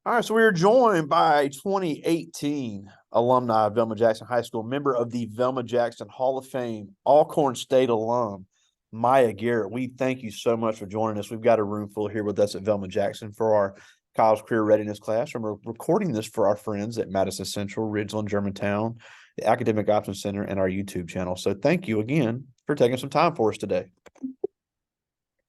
All right, so we are joined by 2018 alumni of Velma Jackson High School, member of the Velma Jackson Hall of Fame, Alcorn State alum, Mieyah Garrett. We thank you so much for joining us. We've got a room full here with us at Velma Jackson for our college career readiness class, and we're recording this for our friends at Madison Central, Ridgeland, Germantown, the Academic Options Center, and our YouTube channel. So thank you again for taking some time for us today.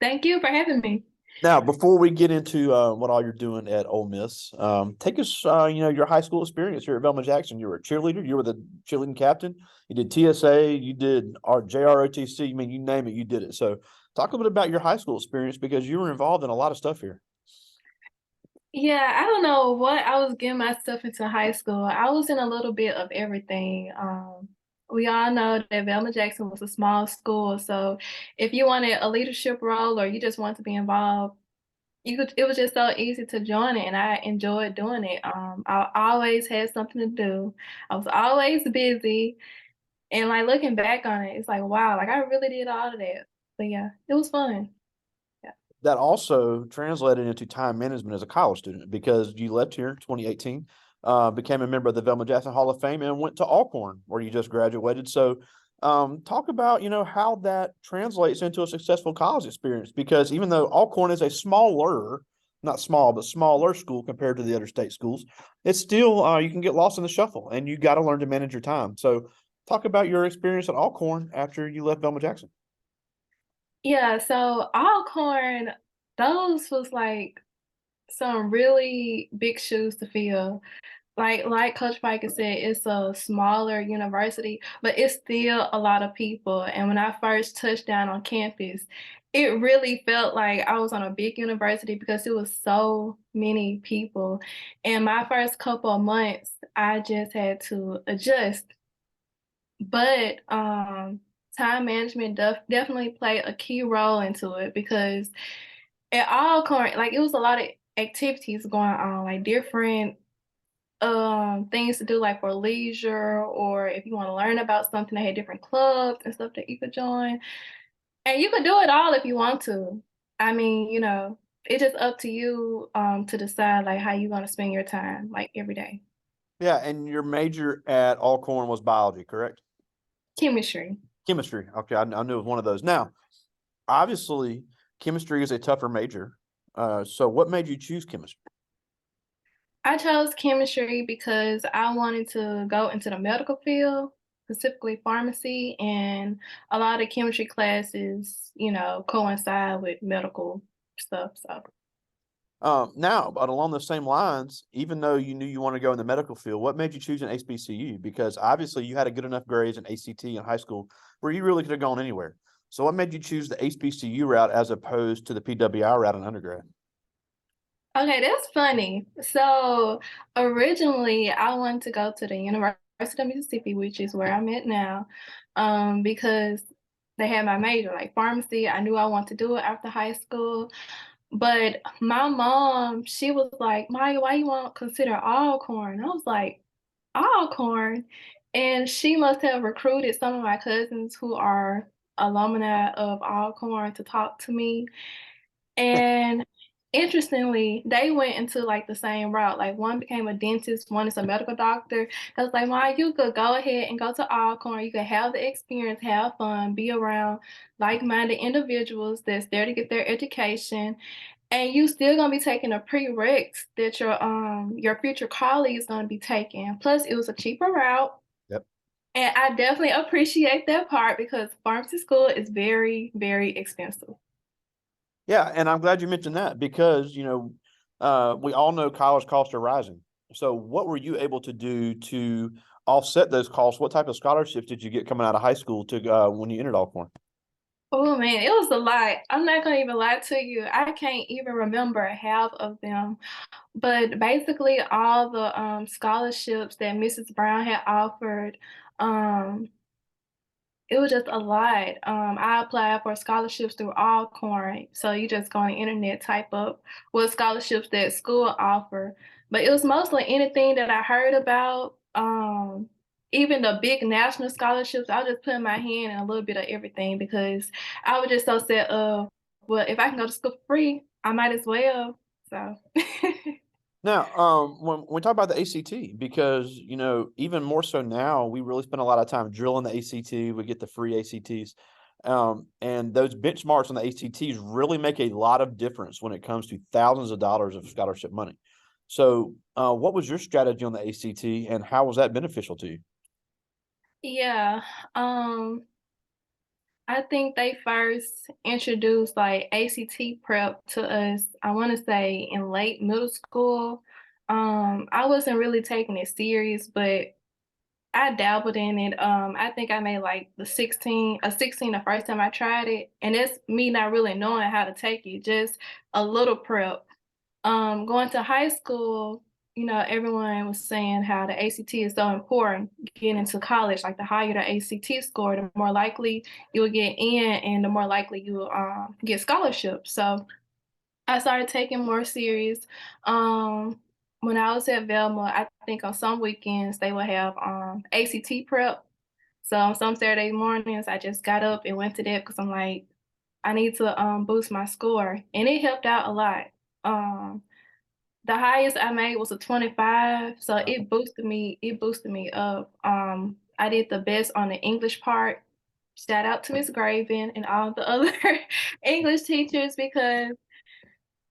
Thank you for having me. Now, before we get into what all you're doing at Ole Miss, take us, your high school experience here at Velma Jackson. You were a cheerleader. You were the cheerleading captain. You did TSA. You did our JROTC. I mean, you name it, you did it. So, talk a little bit about your high school experience because you were involved in a lot of stuff here. Yeah, I don't know what I was getting myself into high school. I was in a little bit of everything. We all know that Velma Jackson was a small school, so if you wanted a leadership role or you just wanted to be involved, it was just so easy to join it, and I enjoyed doing it. I always had something to do. I was always busy, and like looking back on it, it's like wow, like I really did all of that. But yeah, it was fun. Yeah. That also translated into time management as a college student because you left here in 2018, became a member of the Velma Jackson Hall of Fame, and went to Alcorn where you just graduated. So, talk about how that translates into a successful college experience because even though Alcorn is a smaller, not small, but smaller school compared to the other state schools, it's still you can get lost in the shuffle and you got to learn to manage your time. So, talk about your experience at Alcorn after you left Velma Jackson. Yeah, so Alcorn, those was like some really big shoes to fill. Like Coach Piker said, it's a smaller university, but it's still a lot of people. And when I first touched down on campus, it really felt like I was on a big university because it was so many people. And my first couple of months, I just had to adjust. But time management definitely played a key role into it because at Alcorn, like it was a lot of activities going on, like different things to do like for leisure or if you want to learn about something, they had different clubs and stuff that you could join. And you could do it all if you want to. I mean, it's just up to you to decide like how you want to spend your time like every day. Yeah, and your major at Alcorn was biology, correct? Chemistry. Chemistry. Okay, I knew it was one of those. Now, obviously, chemistry is a tougher major. So what made you choose chemistry? I chose chemistry because I wanted to go into the medical field, specifically pharmacy, and a lot of chemistry classes, coincide with medical stuff. So, Now, but along the same lines, even though you knew you wanted to go in the medical field, what made you choose an HBCU? Because obviously you had a good enough grades in ACT in high school where you really could have gone anywhere. So what made you choose the HBCU route as opposed to the PWI route in undergrad? okay, that's funny. So, originally, I wanted to go to the University of Mississippi, which is where I'm at now, because they had my major, like pharmacy. I knew I wanted to do it after high school. But my mom, she was like, Maya, why you won't consider Alcorn? I was like, Alcorn? And she must have recruited some of my cousins who are alumni of Alcorn to talk to me. And interestingly, they went into like the same route. Like one became a dentist, one is a medical doctor. I was like, Maya, you could go ahead and go to Alcorn. You could have the experience, have fun, be around like-minded individuals that's there to get their education and you still gonna be taking a prereqs that your future colleague is gonna be taking. Plus, it was a cheaper route, Yep. and I definitely appreciate that part because pharmacy school is very, very expensive. Yeah, and I'm glad you mentioned that because we all know college costs are rising. So, what were you able to do to offset those costs? What type of scholarships did you get coming out of high school to when you entered Alcorn? Oh man, it was a lot. I'm not gonna even lie to you. I can't even remember half of them. But basically, all the scholarships that Mrs. Brown had offered, um, it was just a lot. I applied for scholarships through Alcorn, so you just go on the internet, type up what scholarships that school offer. But it was mostly anything that I heard about. Even the big national scholarships, I was just putting my hand in a little bit of everything because I was just so set of, well, if I can go to school for free, I might as well. So Now, when we talk about the ACT, because even more so now, we really spend a lot of time drilling the ACT. We get the free ACTs, and those benchmarks on the ACTs really make a lot of difference when it comes to thousands of dollars of scholarship money. So, what was your strategy on the ACT, and how was that beneficial to you? Yeah, um, I think they first introduced like ACT prep to us, I want to say in late middle school. I wasn't really taking it serious, but I dabbled in it. I think I made like a 16 the first time I tried it. And it's me not really knowing how to take it, just a little prep. Going to high school, everyone was saying how the ACT is so important getting into college. Like the higher the ACT score, the more likely you will get in and the more likely you will get scholarships. So I started taking more serious. Um, when I was at Velma, I think on some weekends they would have ACT prep. So on some Saturday mornings, I just got up and went to that because I'm like, I need to boost my score, and it helped out a lot. Um, the highest I made was a 25, so it boosted me. It boosted me up. I did the best on the English part. Shout out to Miss Graven and all the other English teachers because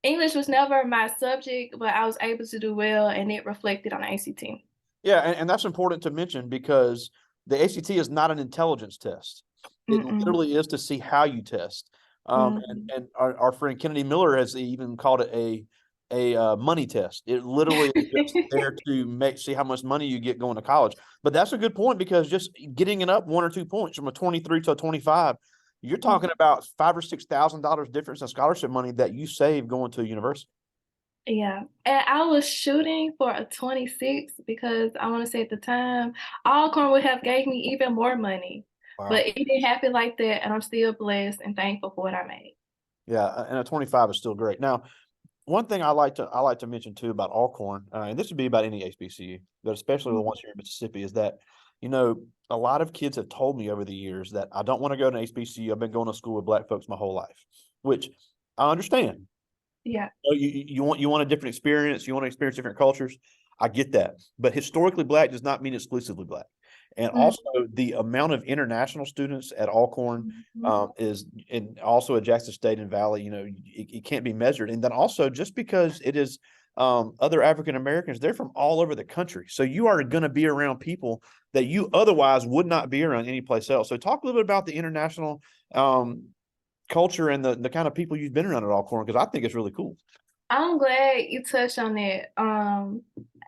English was never my subject, but I was able to do well, and it reflected on the ACT. Yeah, and that's important to mention because the ACT is not an intelligence test. It Mm-mm. literally is to see how you test. And Mhm. and our friend Kennedy Miller has even called it a money test. It literally is just there to see how much money you get going to college. But that's a good point because just getting it up 1 or 2 points from a 23 to a 25, you're talking about $5,000 or $6,000 difference in scholarship money that you save going to a university. Yeah, and I was shooting for a 26 because I wanna say at the time, Alcorn would have gave me even more money, Wow. but it didn't happen like that, and I'm still blessed and thankful for what I made. Yeah, and a 25 is still great. Now, one thing I like to mention too about Alcorn, and this would be about any HBCU, but especially the Mhm. ones here in Mississippi, is that you know a lot of kids have told me over the years that I don't want to go to HBCU. I've been going to school with black folks my whole life, which I understand. Yeah. You want a different experience. You want to experience different cultures. I get that, but historically black does not mean exclusively black. And Mm, also the amount of international students at Alcorn mhm. is, and also at Jackson State and Valley. It can't be measured. And then also just because it is other African Americans, they're from all over the country, so you are going to be around people that you otherwise would not be around anyplace else. So talk a little bit about the international um, culture and the kind of people you've been around at Alcorn because I think it's really cool. I'm glad you touched on that.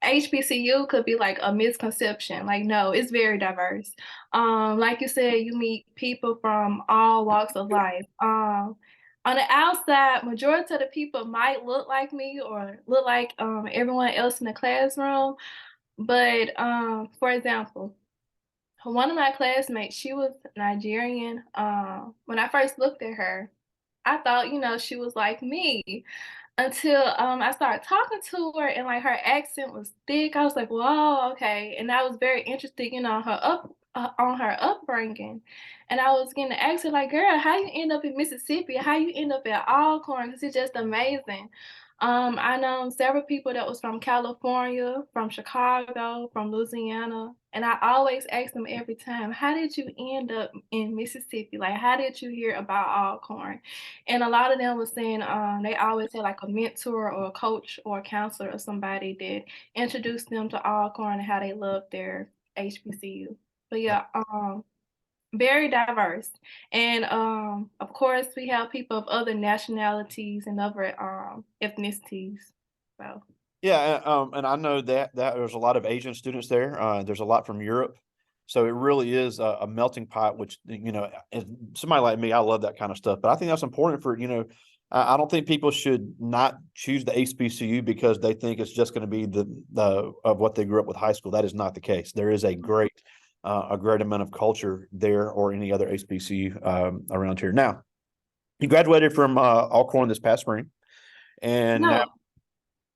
HBCU could be like a misconception. Like, no, it's very diverse. Like you said, you meet people from all walks of life. On the outside, majority of the people might look like me or look like everyone else in the classroom. But for example, one of my classmates, she was Nigerian. When I first looked at her, I thought, she was like me until I started talking to her and like her accent was thick. I was like, "Whoa, okay." And I was very interested, on her upbringing. And I was getting to ask her like, "Girl, how you end up in Mississippi? How you end up at Alcorn? Because it's just amazing." I know several people that was from California, from Chicago, from Louisiana, and I always ask them every time, "How did you end up in Mississippi? Like, how did you hear about Alcorn?" And a lot of them was saying, they always had like a mentor or a coach or a counselor or somebody that introduced them to Alcorn and how they loved their HBCU. But yeah, very diverse. And of course we have people of other nationalities and other ethnicities. So Yeah, and I know that there's a lot of Asian students there. There's a lot from Europe, so it really is a melting pot. Which somebody like me, I love that kind of stuff. But I think that's important for I don't think people should not choose the HBCU because they think it's just going to be the of what they grew up with high school. That is not the case. There is a great amount of culture there or any other HBCU around here. Now, you graduated from Alcorn this past spring, and now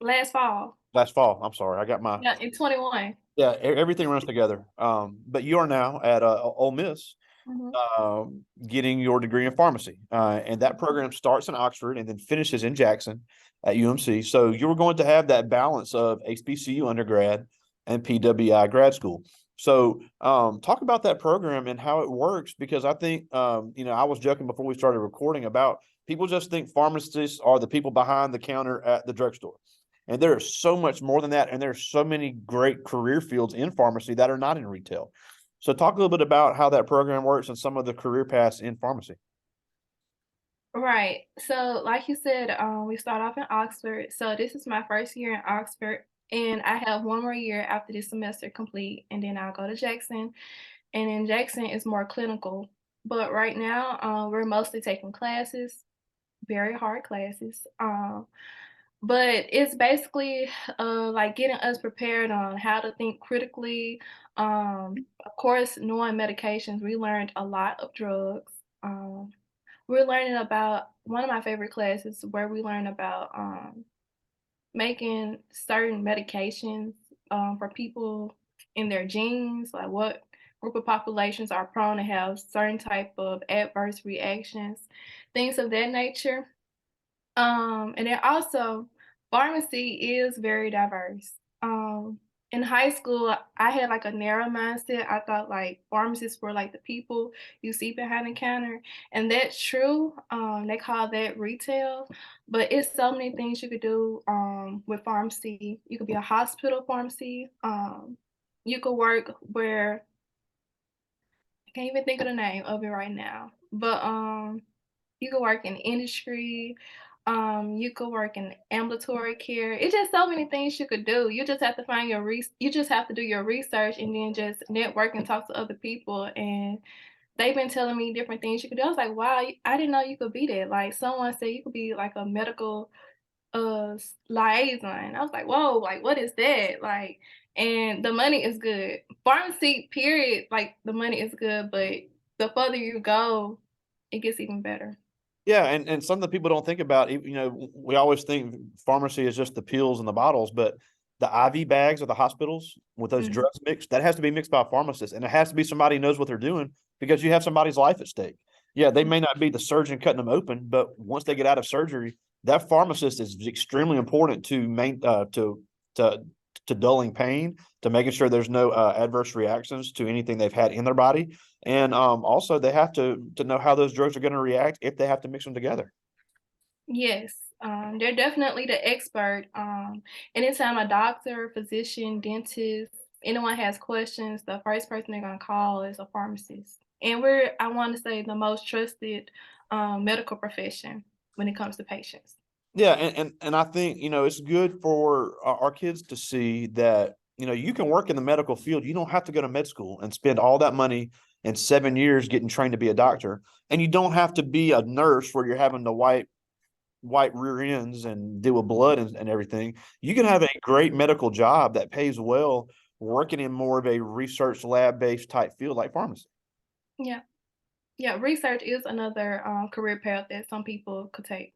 no, last fall. last fall. I'm sorry, I got my Yeah, in 21. yeah, everything runs together. But you are now at Ole Miss, Mhm. getting your degree in pharmacy. And that program starts in Oxford and then finishes in Jackson at UMC. So you're going to have that balance of HBCU undergrad and PWI grad school. So talk about that program and how it works, because I think, I was joking before we started recording about people just think pharmacists are the people behind the counter at the drugstore. And there is so much more than that. And there's so many great career fields in pharmacy that are not in retail. So talk a little bit about how that program works and some of the career paths in pharmacy. Right. So, like you said, we start off in Oxford. So this is my first year in Oxford, and I have one more year after this semester complete, and then I'll go to Jackson. And in Jackson is more clinical. But right now, we're mostly taking classes, very hard classes. But it's basically like getting us prepared on how to think critically. Of course, knowing medications, we learned a lot of drugs. We're learning about one of my favorite classes where we learn about making certain medications for people in their genes, like what group of populations are prone to have certain type of adverse reactions, things of that nature. And then also, pharmacy is very diverse. In high school, I had like a narrow mindset. I thought like pharmacists were like the people you see behind the counter, and that's true. They call that retail, but it's so many things you could do with pharmacy. You could be a hospital pharmacy. You could work where I can't even think of the name of it right now, but you could work in industry, you could work in ambulatory care. It's just so many things you could do. You just have to find your you just have to do your research and then just network and talk to other people. And they've been telling me different things you could do. I was like, wow, I didn't know you could be that. Like someone said you could be like a medical liaison. I was like, whoa, like what is that? Like, and the money is good. Pharmacy, period, like the money is good, but the further you go, it gets even better. Yeah, and something that people don't think about, we always think pharmacy is just the pills and the bottles, but the IV bags of the hospitals with those Mhm. drugs mixed, that has to be mixed by a pharmacist, and it has to be somebody who knows what they're doing, because you have somebody's life at stake. Yeah, they may not be the surgeon cutting them open, but once they get out of surgery, that pharmacist is extremely important to to dulling pain, to making sure there's no adverse reactions to anything they've had in their body. And also they have to know how those drugs are going to react if they have to mix them together. Yes, they're definitely the expert. Anytime a doctor, physician, dentist, anyone has questions, the first person they're gonna call is a pharmacist. And we're, I want to say, the most trusted medical profession when it comes to patients. Yeah, and I think, it's good for our kids to see that, you can work in the medical field. You don't have to go to med school and spend all that money and 7 years getting trained to be a doctor. And you don't have to be a nurse where you're having to wipe rear ends and deal with blood and everything. You can Mhm. have a great medical job that pays well working in more of a research lab based type field like pharmacy. Yeah, yeah. Research is another career path that some people could take.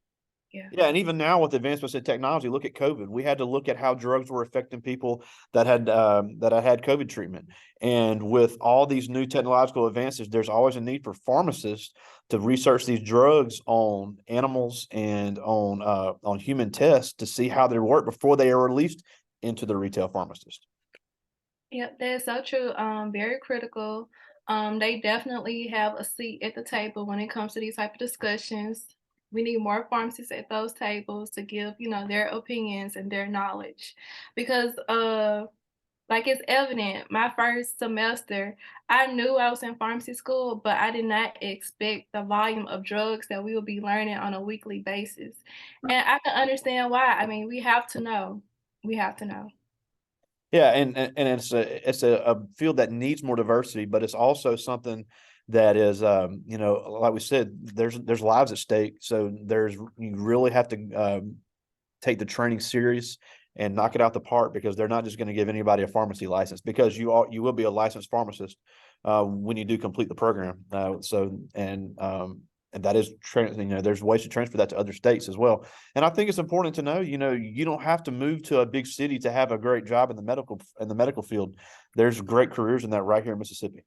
Yeah. Yeah, and even now with advancements in technology, look at COVID. We had to look at how drugs were affecting people that had COVID treatment. And with all these new technological advances, there's always a need for pharmacists to research these drugs on animals and on human tests to see how they work before they are released into the retail pharmacist. Yep, that's so true. Very critical. They definitely have a seat at the table when it comes to these type of discussions. We need more pharmacists at those tables to give, their opinions and their knowledge. Because like it's evident, my first semester, I knew I was in pharmacy school, but I did not expect the volume of drugs that we will be learning on a weekly basis. And I can understand why. I mean, we have to know. We have to know. Yeah, and it's a field that needs more diversity, but it's also something that is, like we said, there's lives at stake. So you really have to take the training serious and knock it out the park, because they're not just going to give anybody a pharmacy license, because you will be a licensed pharmacist when you do complete the program. And that is there's ways to transfer that to other states as well. And I think it's important to know, you don't have to move to a big city to have a great job in the medical field. There's great careers in that right here in Mississippi.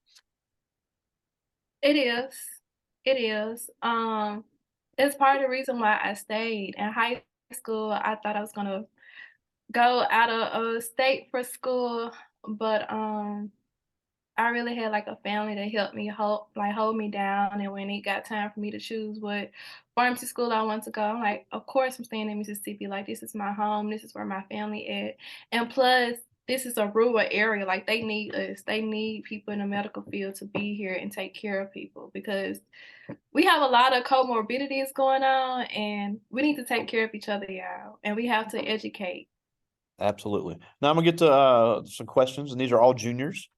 It is. It is. It's part of the reason why I stayed. In high school, I thought I was gonna go out of state for school, but I really had like a family that helped me hold me down. And when it got time for me to choose what pharmacy school I want to go, I'm like, of course I'm staying in Mississippi. Like this is my home. This is where my family at. And plus, this is a rural area. Like they need us. They need people in the medical field to be here and take care of people because we have a lot of comorbidities going on, and we need to take care of each other, y'all. And we have to educate. Absolutely. Now I'm gonna get to some questions, and these are all juniors.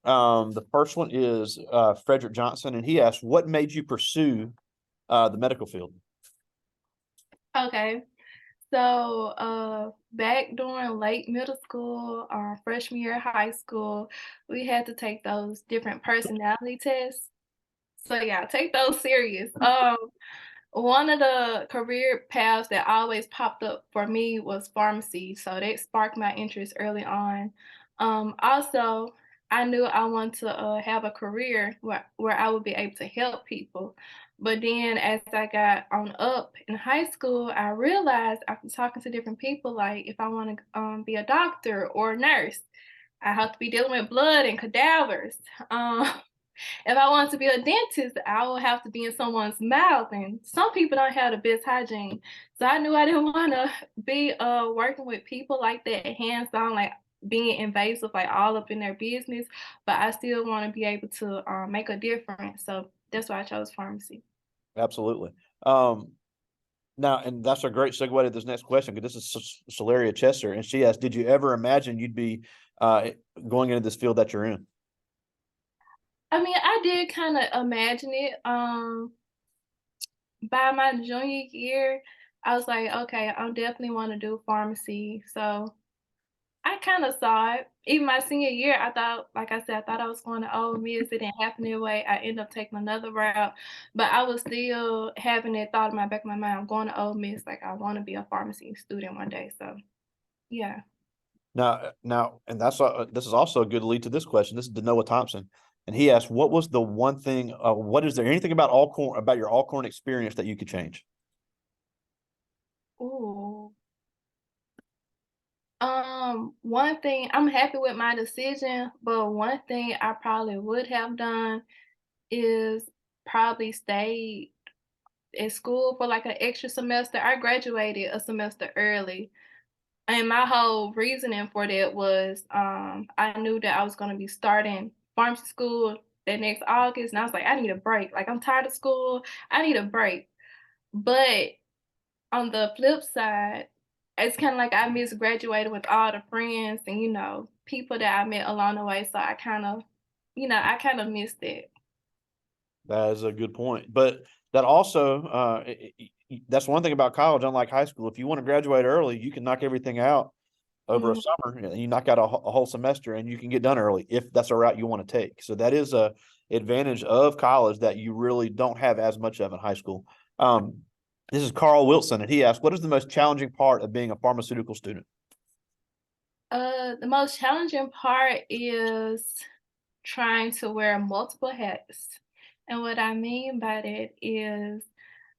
The first one is Frederick Johnson, and he asked, "What made you pursue the medical field?" Okay. So, back during late middle school, freshman year of high school, we had to take those different personality tests. So yeah, take those serious. One of the career paths that always popped up for me was pharmacy, so that sparked my interest early on. Also, I knew I wanted to have a career where I would be able to help people. But then, as I got on up in high school, I realized after talking to different people, like if I want to be a doctor or a nurse, I have to be dealing with blood and cadavers. Um, if I wanted to be a dentist, I would have to be in someone's mouth, and some people don't have the best hygiene. So I knew I didn't wanna be, working with people like that, hands-on, like, being invasive, like, all up in their business, but I still wanna be able to, make a difference, so that's why I chose pharmacy. Absolutely. Now, and that's a great segue to this next question because this is Solaria Chester, and she asked, "Did you ever imagine you'd be uh, going into this field that you're in?" I mean, I did kinda imagine it, by my junior year, I was like, "Okay, I definitely wanna do pharmacy," so I kinda saw it. Even my senior year, I thought like I said, I thought I was going to Ole Miss. It didn't happen that way. I ended up taking another route, but I was still having that thought in my back of my mind, "I'm going to Ole Miss, like, I wanna be a pharmacy student one day," so, yeah. Now, and that's this is also a good lead to this question. This is Denoa Thompson, and he asked, "What was the one thing? What is there anything about Alcorn about your Alcorn experience that you could change?" Ooh. One thing I'm happy with my decision, but one thing I probably would have done is probably stayed at school for, like, an extra semester. I graduated a semester early. And my whole reasoning for that was, I knew that I was gonna be starting pharmacy school that next August, and I was like, "I need a break. Like, I'm tired of school. I need a break." But on the flip side, it's kinda like I miss graduating with all the friends and, people that I met along the way, so I kinda missed it. That is a good point, but that also that's one thing about college. Unlike high school, if you want to graduate early, you can knock everything out over a Mhm. summer, and you knock out a whole semester, and you can get done early if that's a route you want to take. So that is a advantage of college that you really don't have as much of in high school. Um, this is Carl Wilson, and he asked, "What is the most challenging part of being a pharmaceutical student?" The most challenging part is trying to wear multiple hats. And what I mean by that is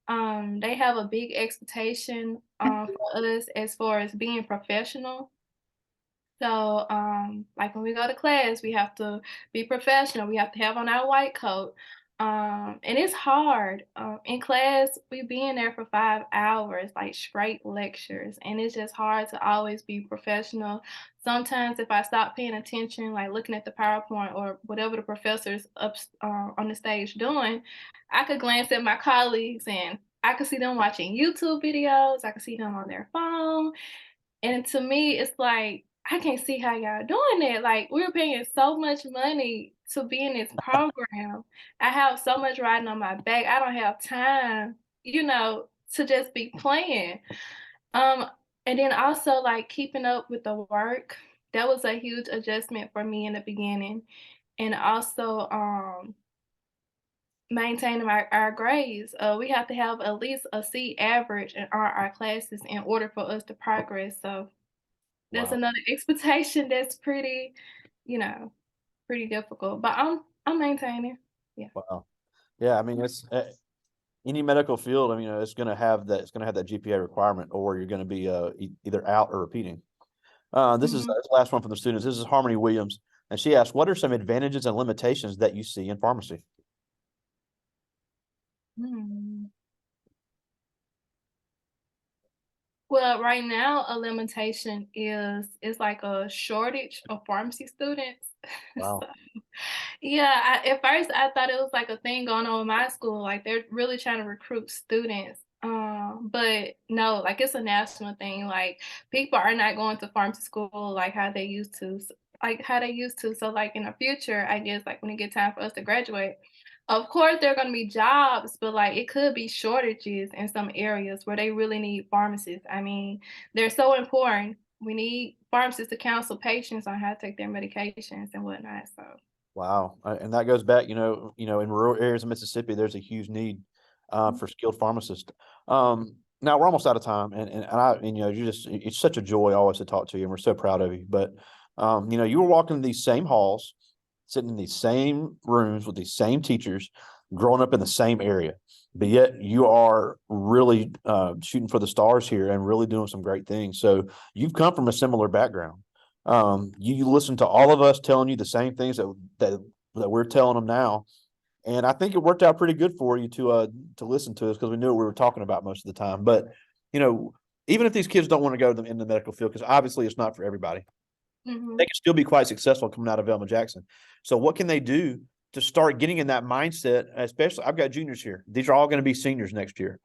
they have a big expectation for us as far as being professional. So, like when we go to class, we have to be professional. We have to have on our white coat. And it's hard. In class, we be in there for 5 hours, like straight lectures, and it's just hard to always be professional. Sometimes, if I stop paying attention, like looking at the PowerPoint or whatever the professor's up on the stage doing, I could glance at my colleagues and I could see them watching YouTube videos. I could see them on their phone, and to me, it's like, I can't see how y'all doing that. Like, we're paying so much money to be in this program. I have so much riding on my back. I don't have time, to just be playing. Um, and then also like keeping up with the work. That was a huge adjustment for me in the beginning. And also maintaining our grades. We have to have at least a C average in our classes in order for us to progress. So that's Wow. another expectation that's you know, pretty difficult, but I'm maintaining. Yeah. Wow. Yeah, I mean, it's any medical field. I mean, it's going to have that. It's going to have that GPA requirement, or you're going to be either out or repeating. This is Mhm. the last one from the students. This is Harmony Williams, and she asked, "What are some advantages and limitations that you see in pharmacy?" Hmm. Well, right now, a limitation is like a shortage of pharmacy students. So, Wow. yeah, at first I thought it was like a thing going on in my school, like they're really trying to recruit students. But no, like it's a national thing. Like people are not going to pharmacy school like how they used to, like how they used to. So like in the future, I guess like when it get time for us to graduate, of course there are gonna be jobs, but like it could be shortages in some areas where they really need pharmacists. I mean, they're so important. We need pharmacists to counsel patients on how to take their medications and whatnot. So. Wow, and that goes back, in rural areas of Mississippi, there's a huge need for skilled pharmacists. Now we're almost out of time, it's such a joy always to talk to you, and we're so proud of you. But you were walking these same halls, sitting in these same rooms with these same teachers, growing up in the same area, but yet you are really shooting for the stars here and really doing some great things. So you've come from a similar background. You listen to all of us telling you the same things that we're telling them now, and I think it worked out pretty good for you to listen to us because we knew what we were talking about most of the time. But you know, even if these kids don't want to go in the medical field, because obviously it's not for everybody, they Mhm. can still be quite successful coming out of Velma Jackson. So what can they do to start getting in that mindset? Especially, I've got juniors here; these are all going to be seniors next year.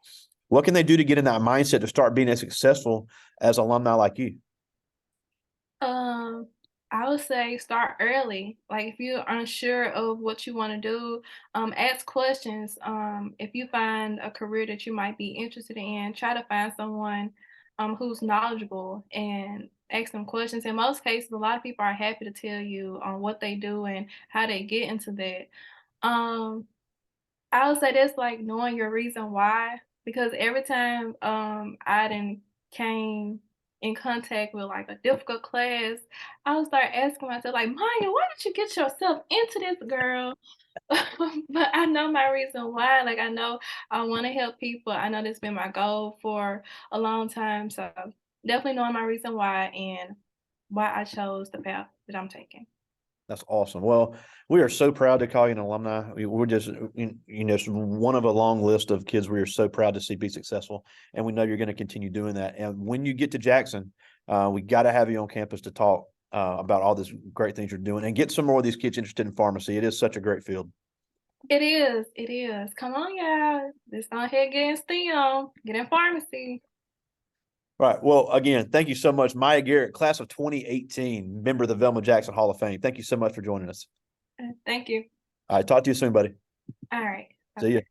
What can they do to get in that mindset to start being as successful as alumni like you? Um, I would say start early. Like if you're unsure of what you want to do, ask questions. If you find a career that you might be interested in, try to find someone who's knowledgeable and ask them questions. In most cases, a lot of people are happy to tell you on what they do and how they get into that. Um, I would say that's like knowing your reason why, because every time I done came in contact with like a difficult class, I would start asking myself, like, Maya, why did you get yourself into this, girl? But I know my reason why. Like I know I want to help people. I know that's been my goal for a long time. So definitely knowing my reason why and why I chose the path that I'm taking. That's awesome. Well, we are so proud to call you an alumni. We're just, it's one of a long list of kids we are so proud to see be successful, and we know you're going to continue doing that. And when you get to Jackson, we got to have you on campus to talk about all these great things you're doing and get some more of these kids interested in pharmacy. It is such a great field. It is. It is. Come on, y'all. Let's go ahead and get in STEM. Get in pharmacy. All right. Well, again, thank you so much, Mieyah Garrett, class of 2018, member of the Velma Jackson Hall of Fame. Thank you so much for joining us. Thank you. All right. Talk to you soon, buddy. All right. See you. Bye-bye.